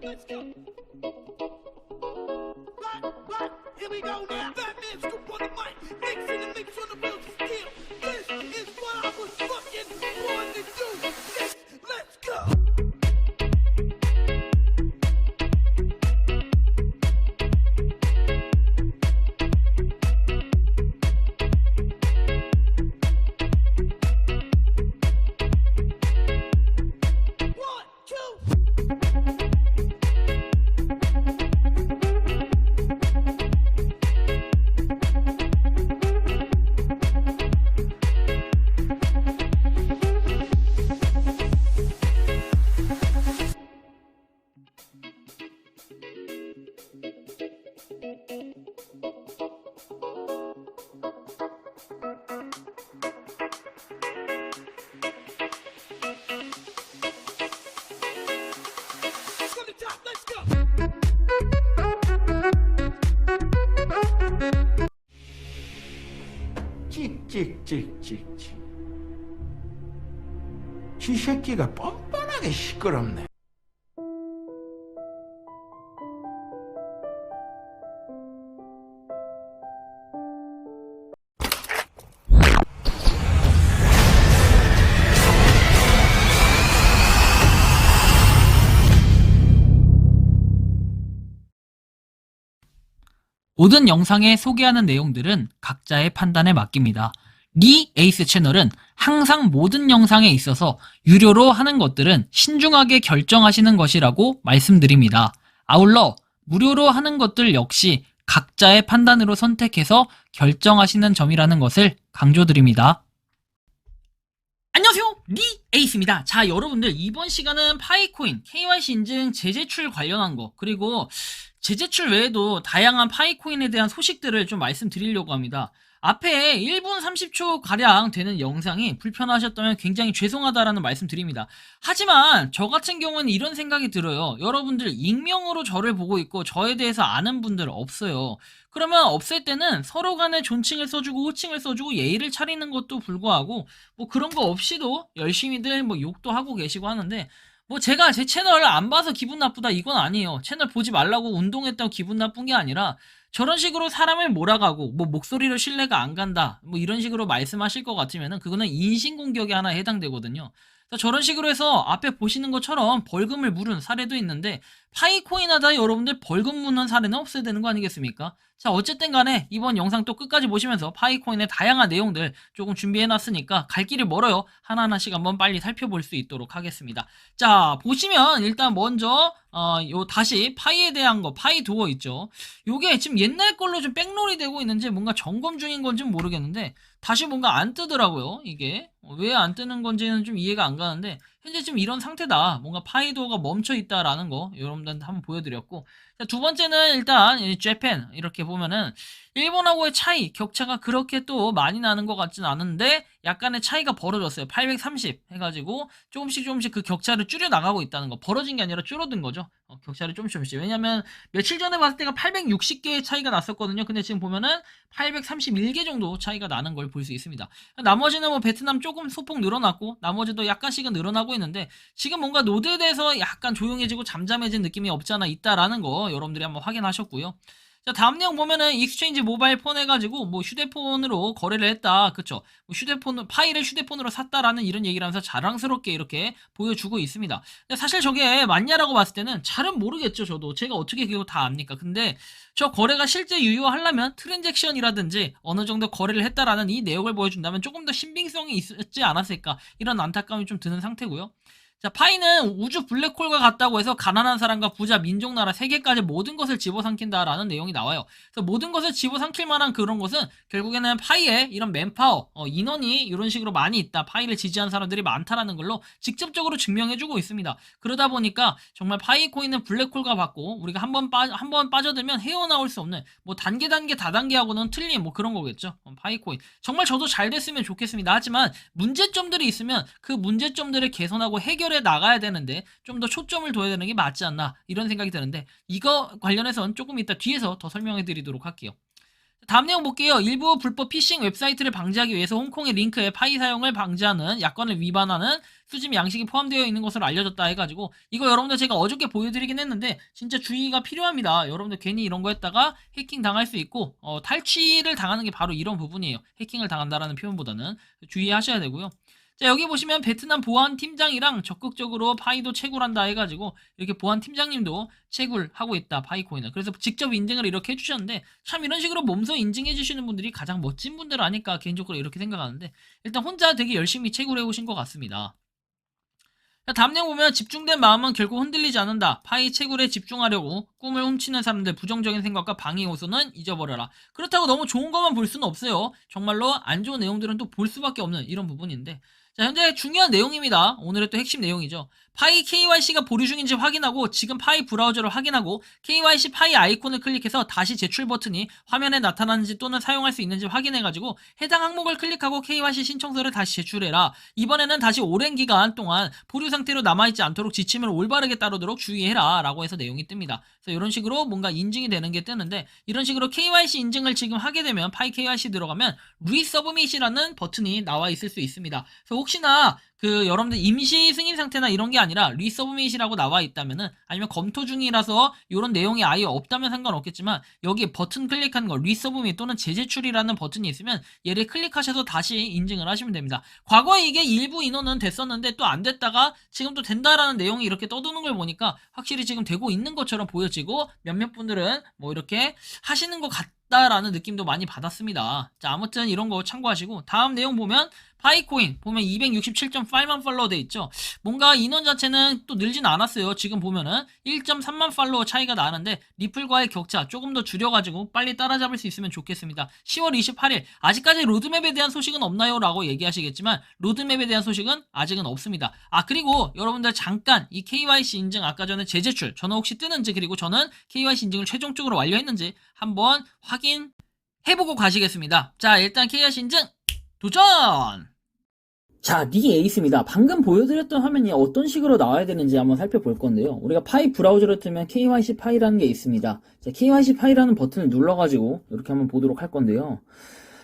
Let's go. What? Here we go now. Batman scoop on the mic. Mixing the mix on the wheels of steel. This is what I was fucking born to do. Let's go. One, two. From the top, let's go. 찍찍찍찍찍. 쥐 새끼가 뻔뻔하게 시끄럽네. 모든 영상에 소개하는 내용들은 각자의 판단에 맡깁니다. 리 에이스 채널은 항상 모든 영상에 있어서 유료로 하는 것들은 신중하게 결정하시는 것이라고 말씀드립니다. 아울러 무료로 하는 것들 역시 각자의 판단으로 선택해서 결정하시는 점이라는 것을 강조드립니다. 안녕하세요, 리 에이스입니다. 자, 여러분들 이번 시간은 파이코인, KYC 인증, 재제출 관련한 거, 그리고 재제출 외에도 다양한 파이코인에 대한 소식들을 좀 말씀드리려고 합니다. 앞에 1분 30초 가량 되는 영상이 불편하셨다면 굉장히 죄송하다라는 말씀 드립니다. 하지만 저 같은 경우는 이런 생각이 들어요. 여러분들 익명으로 저를 보고 있고 저에 대해서 아는 분들 없어요. 그러면 없을 때는 서로 간에 존칭을 써주고 호칭을 써주고 예의를 차리는 것도 불구하고 뭐 그런 거 없이도 열심히들 뭐 욕도 하고 계시고 하는데, 뭐 제가 제 채널을 안 봐서 기분 나쁘다 이건 아니에요. 채널 보지 말라고 운동했다고 기분 나쁜 게 아니라 저런 식으로 사람을 몰아가고 뭐 목소리로 신뢰가 안 간다 뭐 이런 식으로 말씀하실 것 같으면은 그거는 인신공격에 하나 해당되거든요. 그래서 저런 식으로 해서 앞에 보시는 것처럼 벌금을 물은 사례도 있는데, 파이코인 하다 여러분들 벌금 무는 사례는 없어야 되는 거 아니겠습니까? 자, 어쨌든 간에 이번 영상 또 끝까지 보시면서 파이코인의 다양한 내용들 조금 준비해놨으니까 갈 길이 멀어요. 하나하나씩 한번 빨리 살펴볼 수 있도록 하겠습니다. 자, 보시면 일단 먼저 요 다시 파이에 대한 거, 파이 도어 있죠. 요게 지금 옛날 걸로 좀 백롤이 되고 있는지 뭔가 점검 중인 건지 모르겠는데 다시 뭔가 안 뜨더라고요. 이게 왜 안 뜨는 건지는 좀 이해가 안 가는데 현재 지금 이런 상태다. 뭔가 파이 도어가 멈춰 있다라는 거 여러분들한테 한번 보여드렸고, 자, 두 번째는 일단 재팬 이렇게 보면은 일본하고의 차이, 격차가 그렇게 또 많이 나는 것 같진 않은데 약간의 차이가 벌어졌어요. 830 해가지고 조금씩 그 격차를 줄여 나가고 있다는 거. 벌어진 게 아니라 줄어든 거죠. 격차를 조금씩. 왜냐면 며칠 전에 봤을 때가 860개의 차이가 났었거든요. 근데 지금 보면은 831개 정도 차이가 나는 걸 볼 수 있습니다. 나머지는 뭐 베트남 조금 소폭 늘어났고 나머지도 약간씩은 늘어나고 있는데, 지금 뭔가 노드에 대해서 약간 조용해지고 잠잠해진 느낌이 없지 않아 있다라는 거 여러분들이 한번 확인하셨고요. 자, 다음 내용 보면은 익스체인지 모바일 폰 해가지고 뭐 휴대폰으로 거래를 했다, 그쵸? 뭐 파이를 휴대폰으로 샀다라는 이런 얘기를 하면서 자랑스럽게 이렇게 보여주고 있습니다. 근데 사실 저게 맞냐라고 봤을 때는 잘은 모르겠죠. 저도 제가 어떻게 그거 다 압니까? 근데 저 거래가 실제 유효하려면 트랜잭션이라든지 어느 정도 거래를 했다라는 이 내용을 보여준다면 조금 더 신빙성이 있지 않았을까, 이런 안타까움이 좀 드는 상태고요. 자, 파이는 우주 블랙홀과 같다고 해서 가난한 사람과 부자, 민족, 나라, 세계까지 모든 것을 집어삼킨다라는 내용이 나와요. 그래서 모든 것을 집어삼킬 만한 그런 것은 결국에는 파이에 이런 맨파워, 인원이 이런 식으로 많이 있다, 파이를 지지하는 사람들이 많다라는 걸로 직접적으로 증명해주고 있습니다. 그러다 보니까 정말 파이 코인은 블랙홀과 같고 우리가 한번 빠져들면 헤어나올 수 없는 뭐 단계 다단계하고는 틀린 뭐 그런 거겠죠. 파이 코인 정말 저도 잘 됐으면 좋겠습니다. 하지만 문제점들이 있으면 그 문제점들을 개선하고 해결해 나가야 되는데 좀 더 초점을 둬야 되는 게 맞지 않나, 이런 생각이 드는데 이거 관련해서는 조금 이따 뒤에서 더 설명해 드리도록 할게요. 다음 내용 볼게요. 일부 불법 피싱 웹사이트를 방지하기 위해서 홍콩의 링크에 파이 사용을 방지하는 약관을 위반하는 수집 양식이 포함되어 있는 것으로 알려졌다 해가지고 이거 여러분들 제가 어저께 보여드리긴 했는데 진짜 주의가 필요합니다. 여러분들 괜히 이런 거 했다가 해킹 당할 수 있고 탈취를 당하는 게 바로 이런 부분이에요. 해킹을 당한다라는 표현보다는 주의하셔야 되고요. 자, 여기 보시면 베트남 보안 팀장이랑 적극적으로 파이도 채굴한다 해가지고 이렇게 보안 팀장님도 채굴하고 있다 파이코인을. 그래서 직접 인증을 이렇게 해주셨는데 참 이런 식으로 몸소 인증해 주시는 분들이 가장 멋진 분들 아닐까 개인적으로 이렇게 생각하는데 일단 혼자 되게 열심히 채굴해 오신 것 같습니다. 자, 다음 내용 보면 집중된 마음은 결국 흔들리지 않는다. 파이 채굴에 집중하려고 꿈을 훔치는 사람들 부정적인 생각과 방해 요소는 잊어버려라. 그렇다고 너무 좋은 것만 볼 수는 없어요. 정말로 안 좋은 내용들은 또 볼 수밖에 없는 이런 부분인데 자, 현재 중요한 내용입니다. 오늘의 또 핵심 내용이죠. 파이 KYC가 보류 중인지 확인하고 지금 파이 브라우저를 확인하고 KYC 파이 아이콘을 클릭해서 다시 제출 버튼이 화면에 나타나는지 또는 사용할 수 있는지 확인해가지고 해당 항목을 클릭하고 KYC 신청서를 다시 제출해라. 이번에는 다시 오랜 기간 동안 보류 상태로 남아있지 않도록 지침을 올바르게 따르도록 주의해라 라고 해서 내용이 뜹니다. 그래서 이런 식으로 뭔가 인증이 되는 게 뜨는데 이런 식으로 KYC 인증을 지금 하게 되면 파이 KYC 들어가면 리서브밋이라는 버튼이 나와 있을 수 있습니다. 그래서 혹시나 여러분들 임시 승인 상태나 이런 게 아니라 리서브밋이라고 나와 있다면은 아니면 검토 중이라서 이런 내용이 아예 없다면 상관없겠지만 여기 버튼 클릭한 거 리서브밋 또는 재제출이라는 버튼이 있으면 얘를 클릭하셔서 다시 인증을 하시면 됩니다. 과거에 이게 일부 인원은 됐었는데 또 안 됐다가 지금 또 된다라는 내용이 이렇게 떠도는 걸 보니까 확실히 지금 되고 있는 것처럼 보여지고 몇몇 분들은 뭐 이렇게 하시는 것 같다라는 느낌도 많이 받았습니다. 자, 아무튼 이런 거 참고하시고 다음 내용 보면 파이코인 보면 267.8만 팔로워 돼 있죠. 뭔가 인원 자체는 또 늘진 않았어요. 지금 보면은 1.3만 팔로워 차이가 나는데 리플과의 격차 조금 더 줄여가지고 빨리 따라잡을 수 있으면 좋겠습니다. 10월 28일 아직까지 로드맵에 대한 소식은 없나요? 라고 얘기하시겠지만 로드맵에 대한 소식은 아직은 없습니다. 아, 그리고 여러분들 잠깐 이 KYC 인증 아까 전에 재제출 저는 혹시 뜨는지 그리고 저는 KYC 인증을 최종적으로 완료했는지 한번 확인해보고 가시겠습니다. 자, 일단 KYC 인증 도전! 자, 니 에이스입니다. 방금 보여드렸던 화면이 어떤 식으로 나와야 되는지 한번 살펴볼 건데요. 우리가 파이 브라우저를 틀면 KYC 파이라는 게 있습니다. 자, KYC 파이라는 버튼을 눌러가지고 이렇게 한번 보도록 할 건데요.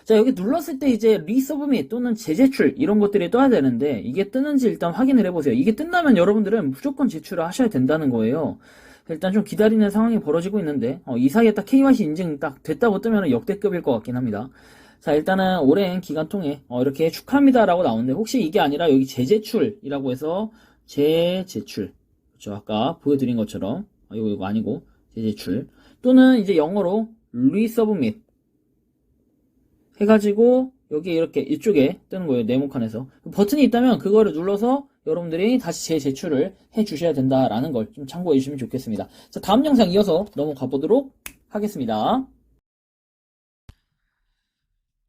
자, 여기 눌렀을 때 이제 리서브밋 또는 재제출 이런 것들이 떠야 되는데 이게 뜨는지 일단 확인을 해보세요. 이게 뜬다면 여러분들은 무조건 제출을 하셔야 된다는 거예요. 일단 좀 기다리는 상황이 벌어지고 있는데 이 사이에 딱 KYC 인증 딱 됐다고 뜨면 역대급일 것 같긴 합니다. 자, 일단은 오랜 기간 통해 이렇게 축하합니다 라고 나오는데 혹시 이게 아니라 여기 재제출이라고 해서 재제출 그렇죠, 아까 보여드린 것처럼 이거 아니고 재제출 또는 이제 영어로 resubmit 해가지고 여기 이렇게 이쪽에 뜨는 거예요. 네모칸에서 버튼이 있다면 그거를 눌러서 여러분들이 다시 재제출을 해 주셔야 된다라는 걸 좀 참고해 주시면 좋겠습니다. 자, 다음 영상 이어서 넘어가 보도록 하겠습니다.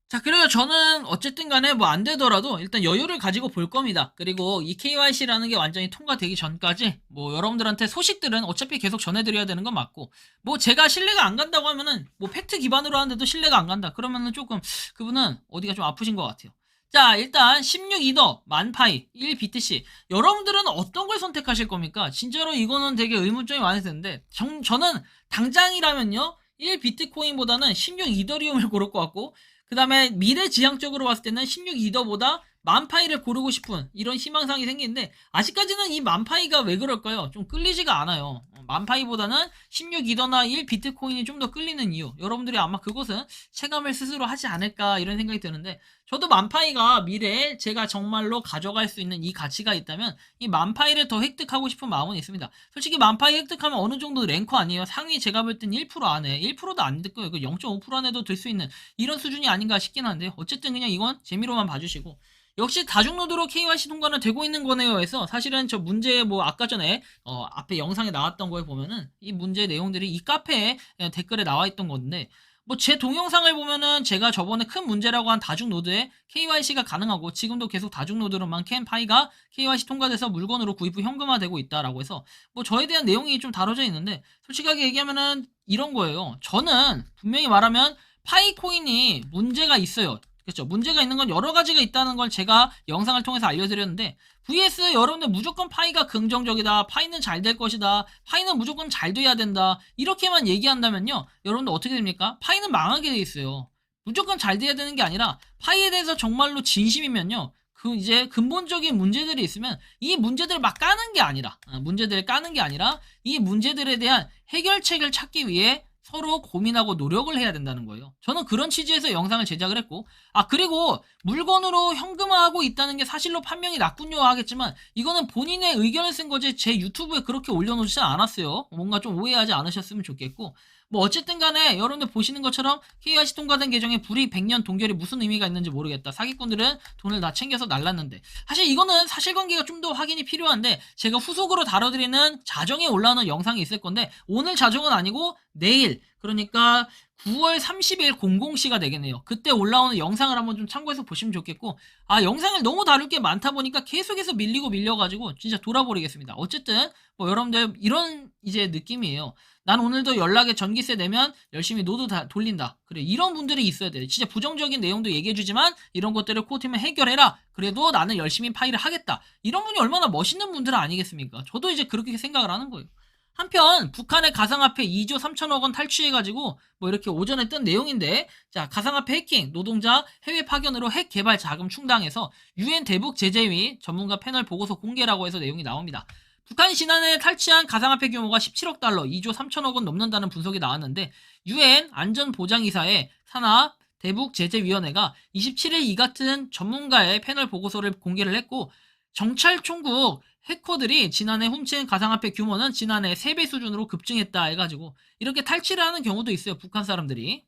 자, 그리고 저는 어쨌든 간에 뭐 안 되더라도 일단 여유를 가지고 볼 겁니다. 그리고 이 KYC라는 게 완전히 통과되기 전까지 뭐 여러분들한테 소식들은 어차피 계속 전해드려야 되는 건 맞고 뭐 제가 신뢰가 안 간다고 하면은 뭐 팩트 기반으로 하는데도 신뢰가 안 간다. 그러면은 조금 그분은 어디가 좀 아프신 것 같아요. 자, 일단 16이더 만파이 1BTC 여러분들은 어떤 걸 선택하실 겁니까? 진짜로 이거는 되게 의문점이 많이 드는데 저는 당장이라면요 1비트코인보다는 16이더리움을 고를 것 같고 그 다음에 미래지향적으로 봤을 때는 16이더보다 만파이를 고르고 싶은 이런 희망사항이 생기는데 아직까지는 이 만파이가 왜 그럴까요? 좀 끌리지가 않아요. 만파이보다는 16이더나 1비트코인이 좀 더 끌리는 이유 여러분들이 아마 그것은 체감을 스스로 하지 않을까 이런 생각이 드는데 저도 만파이가 미래에 제가 정말로 가져갈 수 있는 이 가치가 있다면 이 만파이를 더 획득하고 싶은 마음은 있습니다. 솔직히 만파이 획득하면 어느 정도 랭커 아니에요? 상위 제가 볼 땐 1% 안에 1%도 안 됐고요. 그 0.5% 안에도 될 수 있는 이런 수준이 아닌가 싶긴 한데 어쨌든 그냥 이건 재미로만 봐주시고 역시 다중노드로 KYC 통과는 되고 있는 거네요 해서 사실은 저 문제 뭐 아까 전에 앞에 영상에 나왔던 거에 보면은 이 문제 내용들이 이 카페에 댓글에 나와 있던 건데 뭐 제 동영상을 보면은 제가 저번에 큰 문제라고 한 다중노드에 KYC가 가능하고 지금도 계속 다중노드로만 캔파이가 KYC 통과돼서 물건으로 구입 후 현금화되고 있다라고 해서 뭐 저에 대한 내용이 좀 다뤄져 있는데 솔직하게 얘기하면은 이런 거예요. 저는 분명히 말하면 파이코인이 문제가 있어요. 그렇죠. 문제가 있는 건 여러 가지가 있다는 걸 제가 영상을 통해서 알려드렸는데 vs 여러분들 무조건 파이가 긍정적이다. 파이는 잘 될 것이다. 파이는 무조건 잘 돼야 된다. 이렇게만 얘기한다면요. 여러분들 어떻게 됩니까? 파이는 망하게 돼 있어요. 무조건 잘 돼야 되는 게 아니라 파이에 대해서 정말로 진심이면요. 그 이제 근본적인 문제들이 있으면 이 문제들을 막 까는 게 아니라 문제들을 까는 게 아니라 이 문제들에 대한 해결책을 찾기 위해 서로 고민하고 노력을 해야 된다는 거예요. 저는 그런 취지에서 영상을 제작을 했고 그리고 물건으로 현금화하고 있다는 게 사실로 판명이 났군요 하겠지만 이거는 본인의 의견을 쓴 거지 제 유튜브에 그렇게 올려놓지는 않았어요. 뭔가 좀 오해하지 않으셨으면 좋겠고 뭐 어쨌든 간에 여러분들 보시는 것처럼 KYC 통과된 계정에 불이익 100년 동결이 무슨 의미가 있는지 모르겠다. 사기꾼들은 돈을 다 챙겨서 날랐는데 사실 이거는 사실관계가 좀 더 확인이 필요한데 제가 후속으로 다뤄드리는 자정에 올라오는 영상이 있을 건데 오늘 자정은 아니고 내일 그러니까 9월 30일 00시가 되겠네요. 그때 올라오는 영상을 한번 좀 참고해서 보시면 좋겠고 영상을 너무 다룰 게 많다 보니까 계속해서 밀려가지고 진짜 돌아버리겠습니다. 어쨌든 뭐 여러분들 이런 이제 느낌이에요. 난 오늘도 연락에 전기세 내면 열심히 노드 다 돌린다. 그래 이런 분들이 있어야 돼요. 진짜 부정적인 내용도 얘기해주지만 이런 것들을 코어팀에 해결해라. 그래도 나는 열심히 파이를 하겠다. 이런 분이 얼마나 멋있는 분들은 아니겠습니까? 저도 이제 그렇게 생각을 하는 거예요. 한편 북한의 가상화폐 2조 3천억 원 탈취해가지고 뭐 이렇게 오전에 뜬 내용인데 자 가상화폐 해킹 노동자 해외 파견으로 핵 개발 자금 충당해서 UN 대북 제재위 전문가 패널 보고서 공개라고 해서 내용이 나옵니다. 북한이 지난해 탈취한 가상화폐 규모가 17억 달러, 2조 3천억 원 넘는다는 분석이 나왔는데 UN 안전보장이사회 산하 대북제재위원회가 27일 이 같은 전문가의 패널 보고서를 공개를 했고 정찰총국 해커들이 지난해 훔친 가상화폐 규모는 지난해 3배 수준으로 급증했다 해가지고 이렇게 탈취를 하는 경우도 있어요. 북한 사람들이.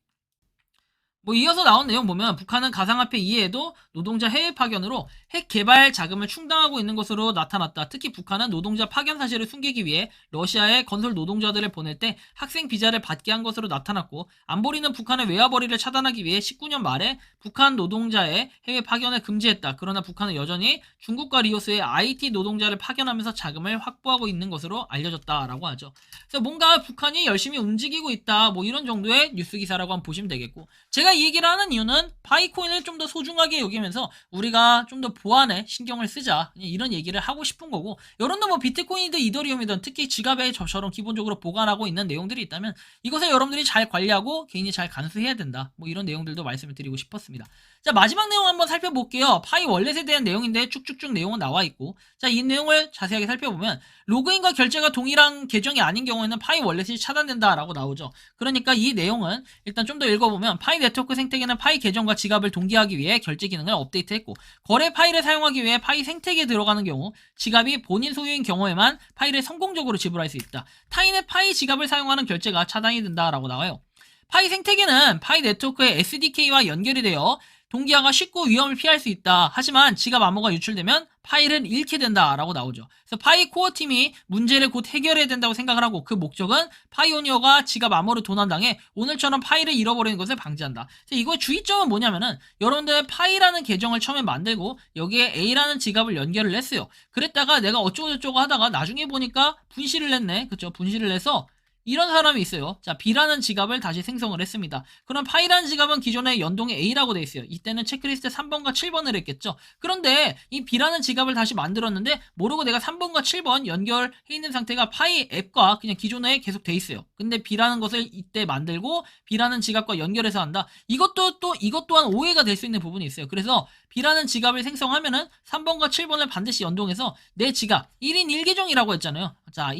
뭐 이어서 나온 내용 보면 북한은 가상화폐 이외에도 노동자 해외 파견으로 핵 개발 자금을 충당하고 있는 것으로 나타났다. 특히 북한은 노동자 파견 사실을 숨기기 위해 러시아에 건설 노동자들을 보낼 때 학생 비자를 받게 한 것으로 나타났고 안보리는 북한의 외화벌이를 차단하기 위해 19년 말에 북한 노동자의 해외 파견을 금지했다. 그러나 북한은 여전히 중국과 리오스에 IT 노동자를 파견하면서 자금을 확보하고 있는 것으로 알려졌다라고 하죠. 그래서 뭔가 북한이 열심히 움직이고 있다. 뭐 이런 정도의 뉴스 기사라고 한번 보시면 되겠고 제가 이 얘기를 하는 이유는 파이코인을 좀 더 소중하게 여기면서 우리가 좀 더 보안에 신경을 쓰자 이런 얘기를 하고 싶은 거고 여러분도 뭐 비트코인이든 이더리움이든 특히 지갑에 저처럼 기본적으로 보관하고 있는 내용들이 있다면 이것을 여러분들이 잘 관리하고 개인이 잘 간수해야 된다 뭐 이런 내용들도 말씀을 드리고 싶었습니다. 자 마지막 내용 한번 살펴볼게요. 파이 월렛에 대한 내용인데 쭉쭉쭉 내용은 나와 있고 자 이 내용을 자세하게 살펴보면 로그인과 결제가 동일한 계정이 아닌 경우에는 파이 월렛이 차단된다라고 나오죠. 그러니까 이 내용은 일단 좀 더 읽어보면 파이 네트워크 생태계는 파이 계정과 지갑을 동기화하기 위해 결제 기능을 업데이트했고 거래 파일을 사용하기 위해 파이 생태계에 들어가는 경우 지갑이 본인 소유인 경우에만 파일을 성공적으로 지불할 수 있다. 타인의 파이 지갑을 사용하는 결제가 차단이 된다라고 나와요. 파이 생태계는 파이 네트워크의 SDK와 연결이 되어 동기화가 쉽고 위험을 피할 수 있다. 하지만 지갑 암호가 유출되면 파일을 잃게 된다라고 나오죠. 그래서 파이 코어 팀이 문제를 곧 해결해야 된다고 생각을 하고 그 목적은 파이오니어가 지갑 암호를 도난당해 오늘처럼 파일을 잃어버리는 것을 방지한다. 이거의 주의점은 뭐냐면은 여러분들 파이라는 계정을 처음에 만들고 여기에 A라는 지갑을 연결을 했어요. 그랬다가 내가 어쩌고저쩌고 하다가 나중에 보니까 분실을 냈네. 그쵸? 분실을 내서 이런 사람이 있어요. 자, B라는 지갑을 다시 생성을 했습니다. 그럼 파이라는 지갑은 기존에 연동에 A라고 돼 있어요. 이때는 체크리스트 3번과 7번을 했겠죠. 그런데 이 B라는 지갑을 다시 만들었는데 모르고 내가 3번과 7번 연결해 있는 상태가 파이 앱과 그냥 기존에 계속 돼 있어요. 근데 B라는 것을 이때 만들고 B라는 지갑과 연결해서 한다. 이것 또한 오해가 될 수 있는 부분이 있어요. 그래서 B라는 지갑을 생성하면은 3번과 7번을 반드시 연동해서 내 지갑 1인 1계정이라고 했잖아요. 자,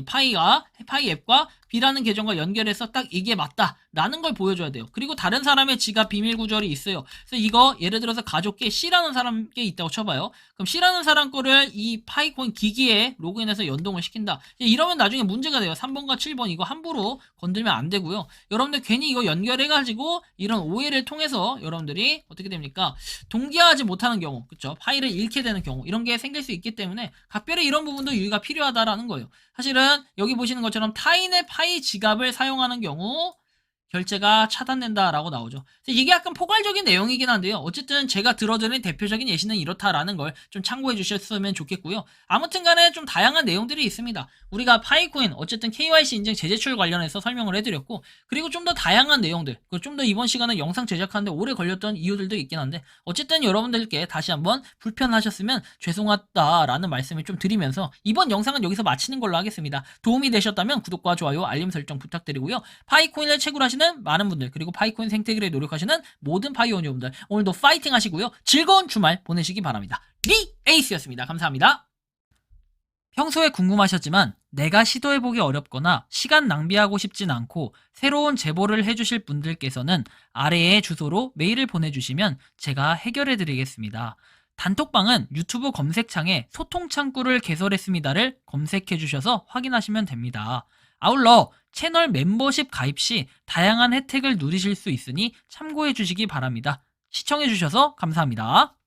파이 앱과 B라는 계정과 연결해서 딱 이게 맞다라는 걸 보여줘야 돼요. 그리고 다른 사람의 지갑 비밀 구절이 있어요. 그래서 이거 예를 들어서 가족께 C라는 사람께 있다고 쳐봐요. 그럼 C라는 사람 거를 이 파이코인 기기에 로그인해서 연동을 시킨다. 이러면 나중에 문제가 돼요. 3번과 7번 이거 함부로 건들면 안 되고요. 여러분들 괜히 이거 연결해가지고 이런 오해를 통해서 여러분들이 어떻게 됩니까? 동기화하지 못하는 경우, 그쵸? 파일을 잃게 되는 경우 이런 게 생길 수 있기 때문에 각별히 이런 부분도 유의가 필요하다라는 거예요. 사실은 여기 보시는 것처럼 타인의 파이 지갑을 사용하는 경우 결제가 차단된다라고 나오죠. 이게 약간 포괄적인 내용이긴 한데요. 어쨌든 제가 들어드린 대표적인 예시는 이렇다라는 걸 좀 참고해 주셨으면 좋겠고요. 아무튼 간에 좀 다양한 내용들이 있습니다. 우리가 파이코인 어쨌든 KYC 인증 재제출 관련해서 설명을 해드렸고, 그리고 좀 더 다양한 내용들, 좀 더 이번 시간에 영상 제작하는데 오래 걸렸던 이유들도 있긴 한데, 어쨌든 여러분들께 다시 한번 불편하셨으면 죄송하다라는 말씀을 좀 드리면서 이번 영상은 여기서 마치는 걸로 하겠습니다. 도움이 되셨다면 구독과 좋아요, 알림 설정 부탁드리고요. 파이코인을 채굴하시는 많은 분들, 그리고 파이코인 생태계를 노력하시는 모든 파이오니어분들, 오늘도 파이팅 하시고요. 즐거운 주말 보내시기 바랍니다. 리 에이스였습니다. 감사합니다. 평소에 궁금하셨지만 내가 시도해보기 어렵거나 시간 낭비하고 싶진 않고 새로운 제보를 해주실 분들께서는 아래의 주소로 메일을 보내주시면 제가 해결해드리겠습니다. 단톡방은 유튜브 검색창에 소통창구를 개설했습니다를 검색해주셔서 확인하시면 됩니다. 아울러 채널 멤버십 가입 시 다양한 혜택을 누리실 수 있으니 참고해주시기 바랍니다. 시청해주셔서 감사합니다.